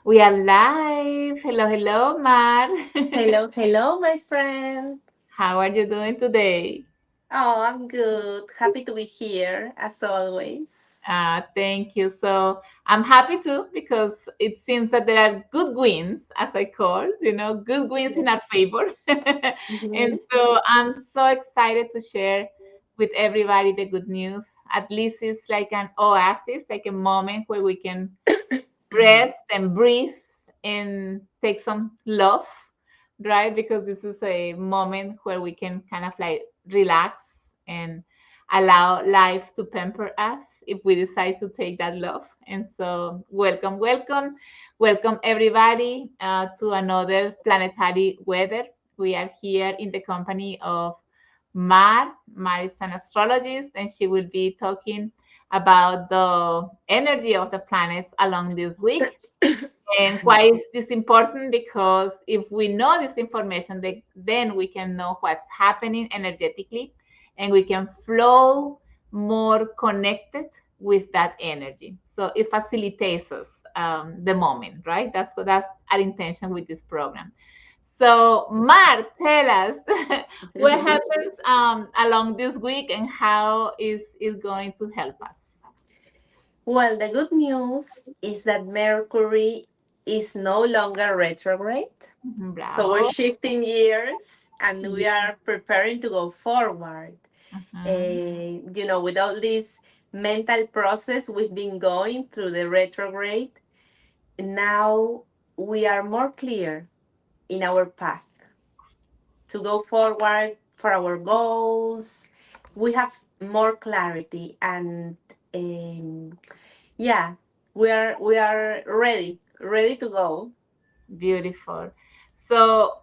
We are live. Hello, hello, Mar. Hello, hello, my friend. How are you doing today? Oh, I'm good. Happy to be here as always. Thank you. So I'm happy too because it seems that there are good wins, as I call, good wins in our Yes. favor. And Mhm. so I'm so excited to share with everybody the good news. At least it's like an oasis, like a moment where we can rest and breathe and take some love, right? Because this is a moment where we can kind of like relax and allow life to pamper us if we decide to take that love. And so, welcome, welcome, welcome everybody to another planetary weather. We are here in the company of Mar. Mar is an astrologist, and she will be talking about the energy of the planets along this week. And why is this important? Because if we know this information, then we can know what's happening energetically and we can flow more connected with that energy. So it facilitates us the moment, right? That's our intention with this program. So, Mark, tell us what happens along this week and how is it going to help us? Well, the good news is that Mercury is no longer retrograde. Mhm, So we're bravo. shifting gears and we Yeah. are preparing to go forward. Mhm. With all this mental process we've been going through the retrograde, now we are more clear in our path to go forward for our goals. We have more clarity, and um, yeah, we are ready to go. Beautiful. So,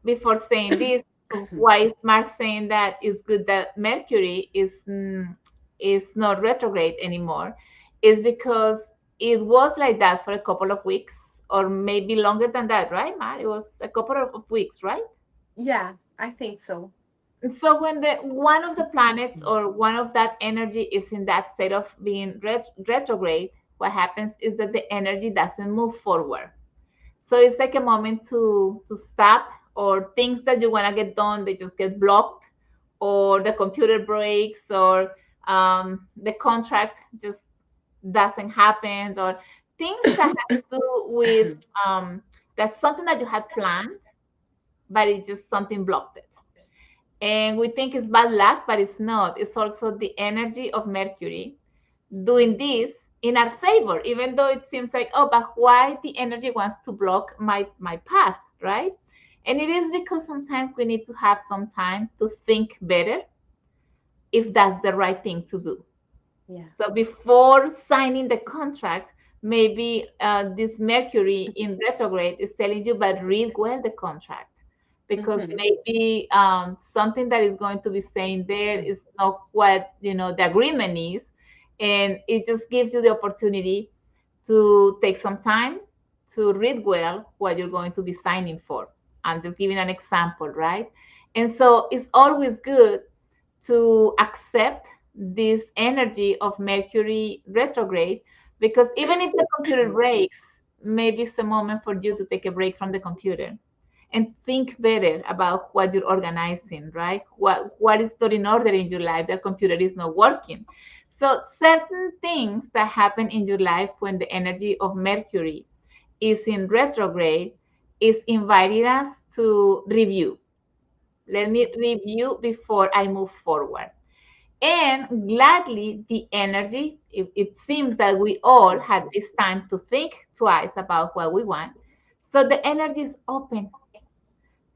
before saying this, why is Mars saying that it's good that Mercury is not retrograde anymore? Is because it was like that for a couple of weeks, or maybe longer than that, right, Mar? It was a couple of weeks, right? Yeah, I think so. So when the one of the planets or one of that energy is in that state of being retrograde, what happens is that the energy doesn't move forward. So it's like a moment to stop, or things that you want to get done, they just get blocked, or the computer breaks, or the contract just doesn't happen, or things that have to do with that's something that you had planned, but it's just something blocked it. And we think it's bad luck, but it's not. It's also the energy of Mercury doing this in our favor, even though it seems like, oh, but why the energy wants to block my path, right? And it is because sometimes we need to have some time to think better if that's the right thing to do. Yeah. So before signing the contract, maybe this Mercury in retrograde is telling you, but read well the contract, because Mhm. maybe something that is going to be saying there is not what the agreement is, and it just gives you the opportunity to take some time to read well what you're going to be signing for. I'm just giving an example, right? And so it's always good to accept this energy of Mercury retrograde, because even if the computer breaks, maybe it's a moment for you to take a break from the computer and think better about what you're organizing, right? What is not in order in your life? The computer is not working. So certain things that happen in your life when the energy of Mercury is in retrograde is inviting us to review. Let me review before I move forward. And gladly, the energy, it seems that we all had this time to think twice about what we want. So the energy is open.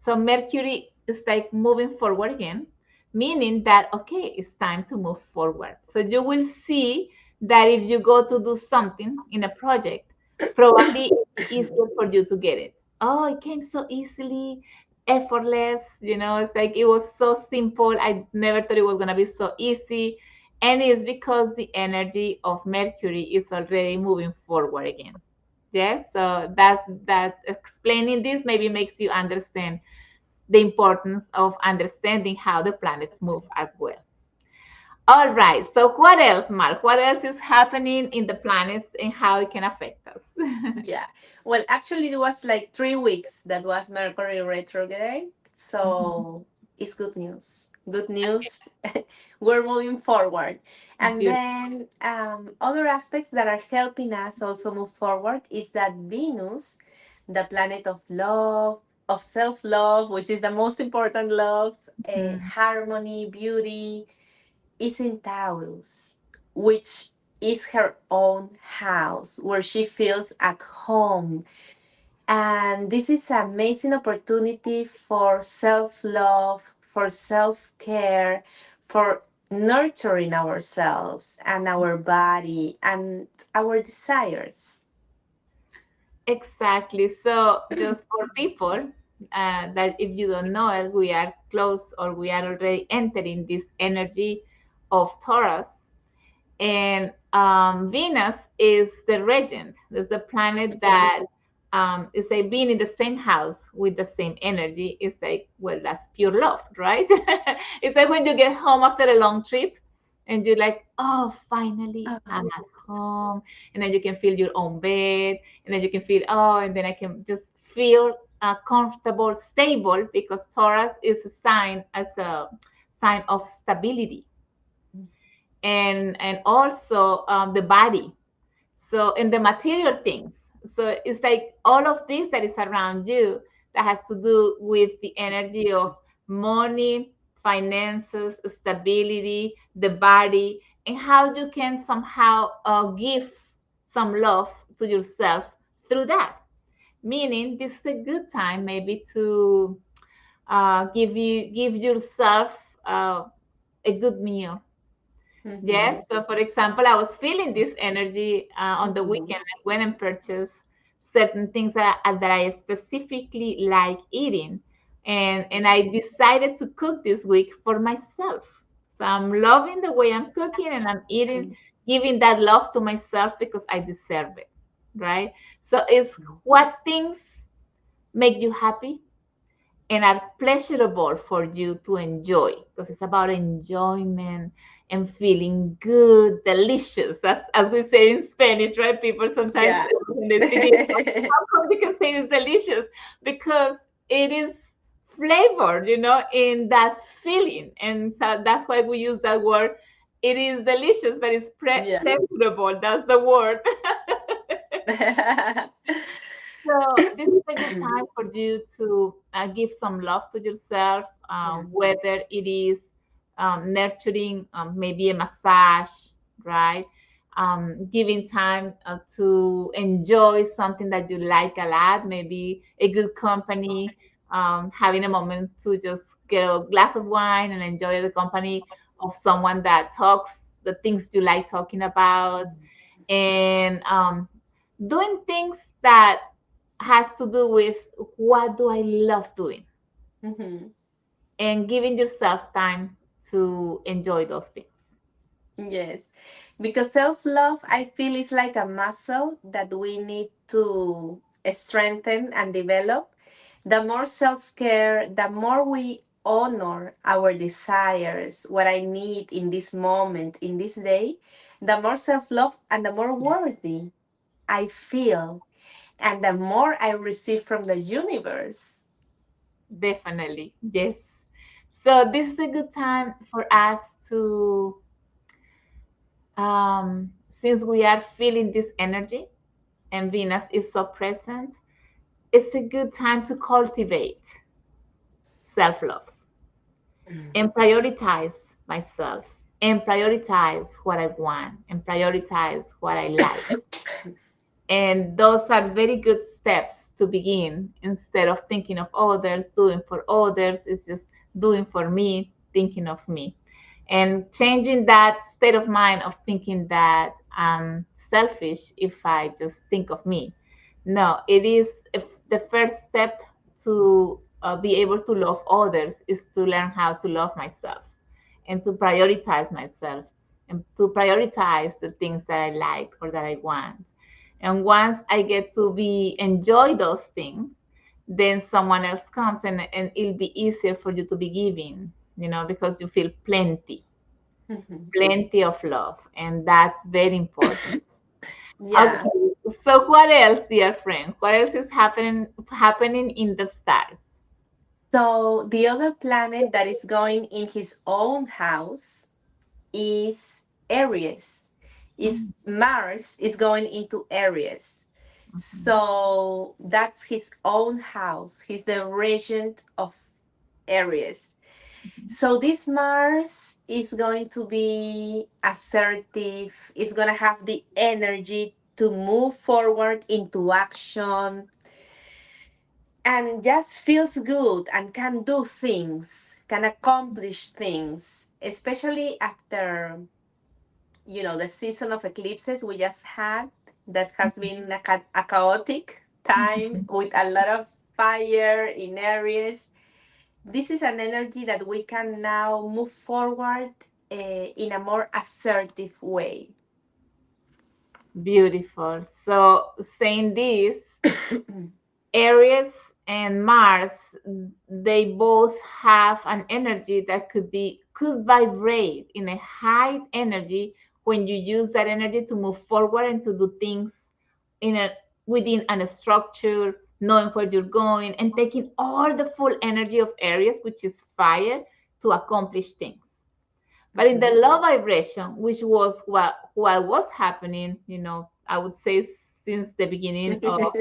So Mercury is like moving forward again, meaning that, okay, it's time to move forward. So you will see that if you go to do something in a project, probably it's easier for you to get it. Oh, it came so easily, effortless. It's like it was so simple. I never thought it was going to be so easy. And it's because the energy of Mercury is already moving forward again. Yes, so that explaining this maybe makes you understand the importance of understanding how the planets move as well. All right. So what else, Mark? What else is happening in the planets and how it can affect us? Yeah. Well, actually, it was like 3 weeks that was Mercury retrograde. So it's good news. Good news. We're moving forward. And Beautiful. then other aspects that are helping us also move forward is that Venus, the planet of love, of self love, which is the most important love, harmony, beauty, is in Taurus, which is her own house where she feels at home. And this is an amazing opportunity for self love, for self care, for nurturing ourselves and our body and our desires. Exactly. So, just for people that if you don't know it, we are close or we are already entering this energy of Taurus. And Venus is the regent. It's the planet that is like being in the same house with the same energy. It's like, well, that's pure love, right? It's like when you get home after a long trip and you're like, oh, finally I'm at home. And then you can feel your own bed. And then you can feel, oh, and then I can just feel comfortable, stable, because Taurus is a sign as a sign of stability and also the body, so in the material things. So it's like all of this that is around you that has to do with the energy of money, finances, stability, the body, and how you can somehow give some love to yourself through that. Meaning this is a good time maybe to give yourself a good meal. Yes. Mhm. So, for example, I was feeling this energy on the Mhm. weekend. I went and purchased certain things that I specifically like eating, and I decided to cook this week for myself. So I'm loving the way I'm cooking, and I'm eating, giving that love to myself because I deserve it, right? So it's what things make you happy and are pleasurable for you to enjoy, because it's about enjoyment and feeling good, delicious, as we say in Spanish, right? People sometimes Yeah. when they speak English, how come they can say it's delicious? Because it is flavored, in that feeling. And so that's why we use that word. It is delicious, but it's Yeah. pleasurable. That's the word. So this is a good time for you to give some love to yourself, Yeah. whether it is nurturing, maybe a massage, right? Giving time to enjoy something that you like a lot, maybe a good company, having a moment to just get a glass of wine and enjoy the company of someone that talks the things you like talking about, and doing things that has to do with what do I love doing, Mhm. and giving yourself time to enjoy those things. Yes, because self love, I feel, is like a muscle that we need to strengthen and develop. The more self care, the more we honor our desires, what I need in this moment, in this day, the more self love and the more worthy I feel, and the more I receive from the universe. Definitely, yes. So this is a good time for us to, since we are feeling this energy and Venus is so present, it's a good time to cultivate self-love and prioritize myself and prioritize what I want and prioritize what I like. And those are very good steps to begin. Instead of thinking of others, doing for others, it's just doing for me, thinking of me. And changing that state of mind of thinking that I'm selfish if I just think of me. No, it is if the first step to be able to love others is to learn how to love myself and to prioritize myself and to prioritize the things that I like or that I want. And once I get to be enjoy those things, then someone else comes and it'll be easier for you to be giving, because you feel plenty. plenty of love, and that's very important. Yeah. Okay, so what else, dear friend? What else is happening in the stars? So the other planet that is going in his own house is Aries. Is Mars is going into Aries. Mhm. So that's his own house. He's the regent of Aries. So this Mars is going to be assertive, is going to have the energy to move forward into action and just feels good and can do things, can accomplish things, especially after, the season of eclipses we just had that has been a chaotic time with a lot of fire in Aries. This is an energy that we can now move forward in a more assertive way. Beautiful. So saying this, Aries and Mars, they both have an energy that could vibrate in a high energy when you use that energy to move forward and to do things in a within a structure, knowing where you're going and taking all the full energy of Aries, which is fire, to accomplish things. But in the Mhm. low vibration, which was what was happening, I would say since the beginning of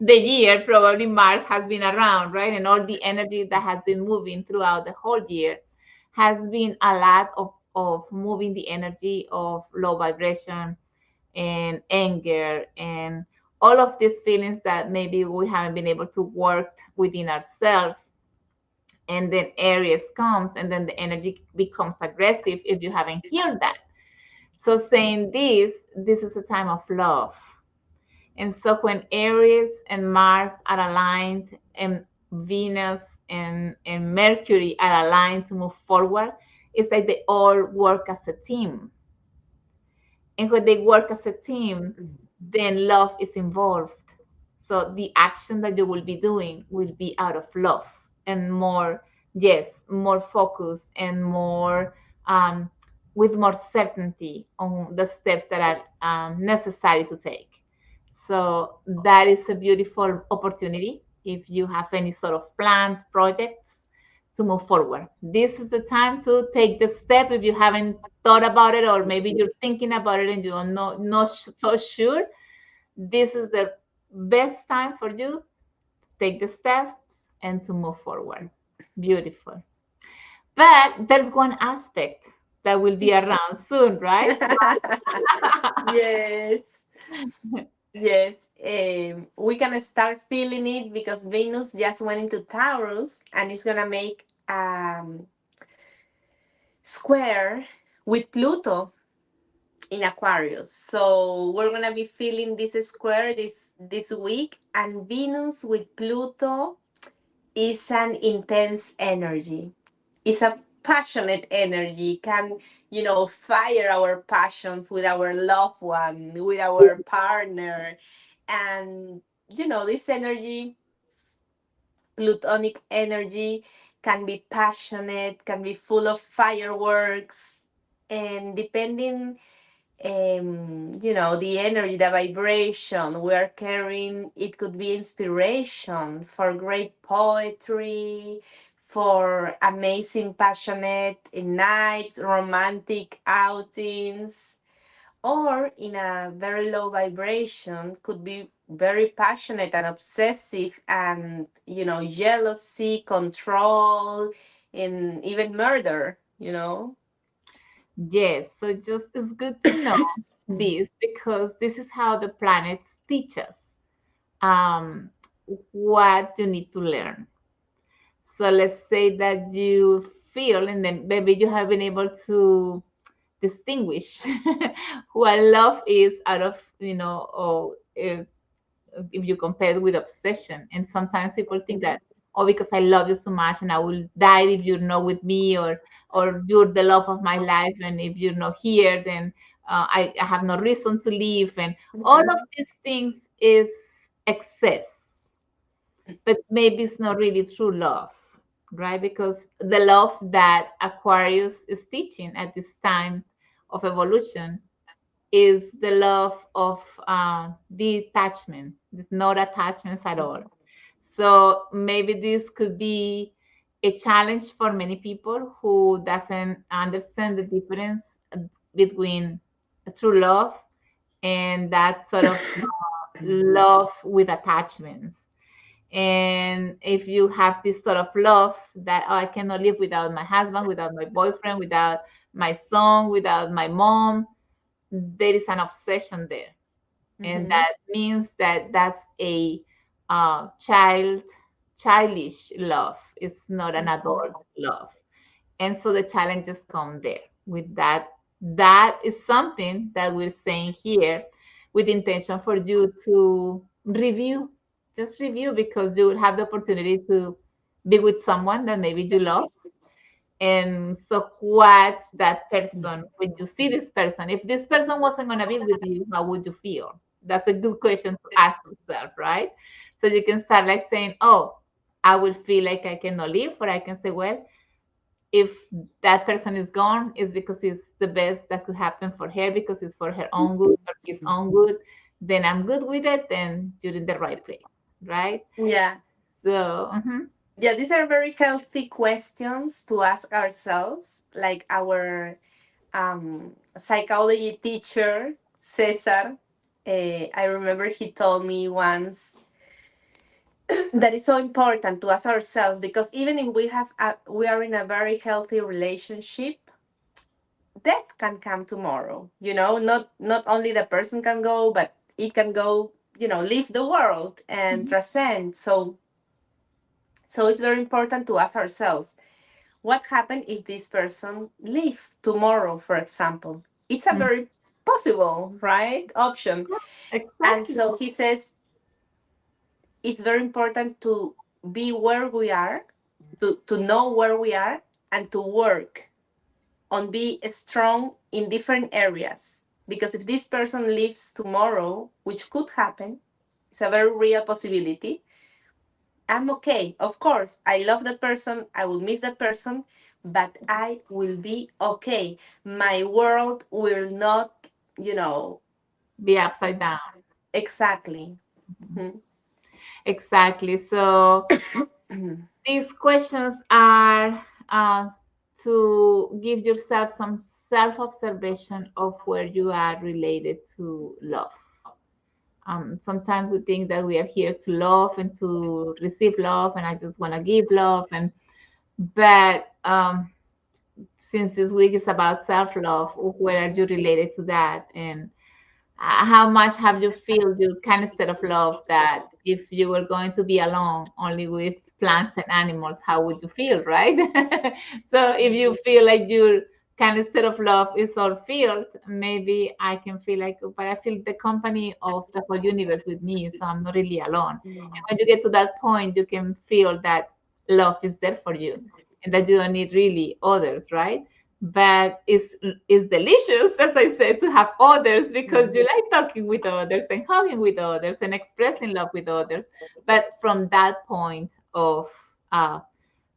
the year, probably Mars has been around, right? And all the energy that has been moving throughout the whole year has been a lot of moving the energy of low vibration and anger and all of these feelings that maybe we haven't been able to work within ourselves. And then Aries comes, and then the energy becomes aggressive if you haven't healed that. So saying this is a time of love. And so when Aries and Mars are aligned and Venus and Mercury are aligned to move forward, it's like they all work as a team. And when they work as a team, then love is involved. So the action that you will be doing will be out of love and more, yes, more focus and more um, with more certainty on the steps that are necessary to take. So that is a beautiful opportunity if you have any sort of plans, projects to move forward. This is the time to take the step if you haven't thought about it, or maybe you're thinking about it and you don't know not so sure. This is the best time for you to take the steps and to move forward. Beautiful. But there's one aspect that will be around soon, right? Yes. Yes, we can start feeling it because Venus just went into Taurus and it's gonna make square with Pluto in Aquarius. So we're gonna be feeling this square this week, and Venus with Pluto is an intense energy. It's a passionate energy. Can fire our passions with our loved one, with our partner, and this energy, plutonic energy, can be passionate, can be full of fireworks, and depending the energy, the vibration we are carrying, it could be inspiration for great poetry, for amazing, passionate nights, romantic outings, or in a very low vibration, could be very passionate and obsessive and, jealousy, control, and even murder. Yes, so just it's good to know this because this is how the planets teach us um, what you need to learn. So let's say that you feel, and then maybe you have been able to distinguish what love is out of, or if you compare it with obsession. And sometimes people think that, oh, because I love you so much and I will die if you're not with me, or you're the love of my life. And if you're not here, then I have no reason to leave. And all of these things is excess, but maybe it's not really true love. right? Because the love that Aquarius is teaching at this time of evolution is the love of detachment. There's not attachments at all. So maybe this could be a challenge for many people who doesn't understand the difference between true love and that sort of love with attachments. And if you have this sort of love that, oh, I cannot live without my husband, without my boyfriend, without my son, without my mom, there is an obsession there. And Mm-hmm. that means that that's a childish love. It's not an adult love. And so the challenges come there with that. That is something that we're saying here with intention for you to review. Just review, because you will have the opportunity to be with someone that maybe you love. And so what that person, when you see this person, if this person wasn't going to be with you, how would you feel? That's a good question to ask yourself, right? So you can start like saying, oh, I will feel like I cannot live, or I can say, well, if that person is gone, it's because it's the best that could happen for her, because it's for her own good or his own good, then I'm good with it, then you're in the right place, right? Yeah. So, Yeah, these are very healthy questions to ask ourselves. Like our psychology teacher, Cesar, I remember he told me once that it's so important to ask ourselves, because even if we are in a very healthy relationship, death can come tomorrow. Not only the person can go, but it can go, leave the world and mhm, transcend. So it's very important to ask ourselves, what happened if this person leave tomorrow, for example? It's a mhm. very possible, right, option. And Exactly. so he says it's very important to be where we are, to know where we are, and to work on be strong in different areas. Because if this person leaves tomorrow, which could happen, it's a very real possibility, I'm okay. Of course, I love that person, I will miss that person, but I will be okay. My world will not, you know, Be upside down. exactly. Mhm. Exactly. So these questions are to give yourself some self observation of where you are related to love. Sometimes we think that we are here to love and to receive love, and I just want to give love. And but since this week is about self love, where are you related to that? And how much have you feel your kind of state of love that if you were going to be alone only with plants and animals, how would you feel, right? So if you feel like your kind of state of love is all filled, maybe I can feel like, "Oh, but I feel the company of the whole universe with me, so I'm not really alone." And when you get to that point, you can feel that love is there for you and that you don't need really others, right? But it's delicious, as I said, to have others, because you like talking with others and hugging with others and expressing love with others. But from that point of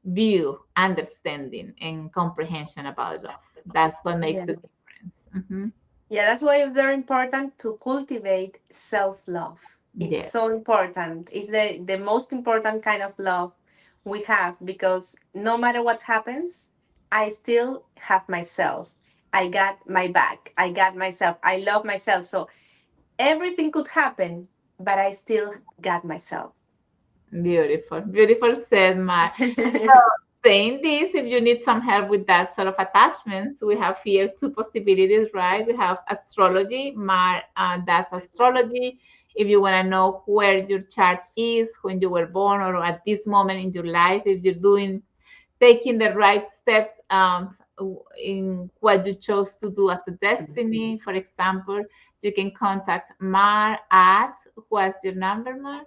view, understanding, and comprehension about love, that's what makes Yeah. the difference. Yeah, that's why it's very important to cultivate self love. It's Yes, so important. It's the most important kind of love we have, because no matter what happens, I still have myself. I got my back. I got myself. I love myself. So everything could happen, but I still got myself. beautiful, beautiful said, Mar. Saying this, if you need some help with that sort of attachments, we have here two possibilities, right? We have astrology. Mar does astrology. If you want to know where your chart is when you were born or at this moment in your life, if you're taking the right steps in what you chose to do as a destiny, for example, you can contact Mar at, what's your number, Mar?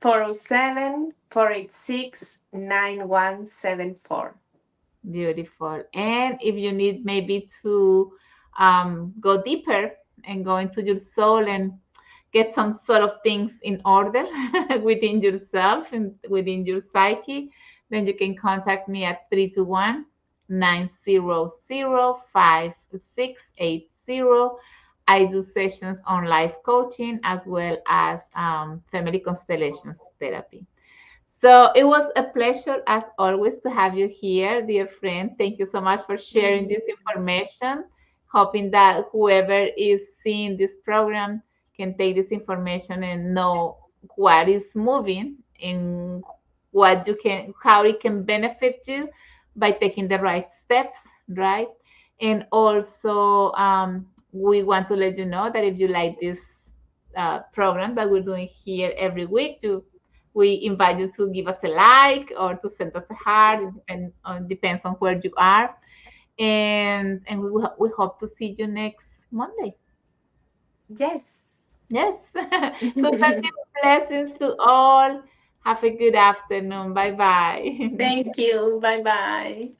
407-486-9174. Beautiful. And if you need maybe to go deeper and go into your soul and get some sort of things in order within yourself and within your psyche, then you can contact me at 321-900-5680. I do sessions on life coaching as well as family constellations therapy. So it was a pleasure, as always, to have you here, dear friend. Thank you so much for sharing this information. Hoping that whoever is seeing this program can take this information and know what is moving and what you can, how it can benefit you by taking the right steps, right? And also, we want to let you know that if you like this program that we're doing here every week, we invite you to give us a like or to send us a heart. Depends on where you are, and we hope to see you next Monday. Yes. Yes. So sending blessings to all. Have a good afternoon. Bye bye. Thank you. Bye bye.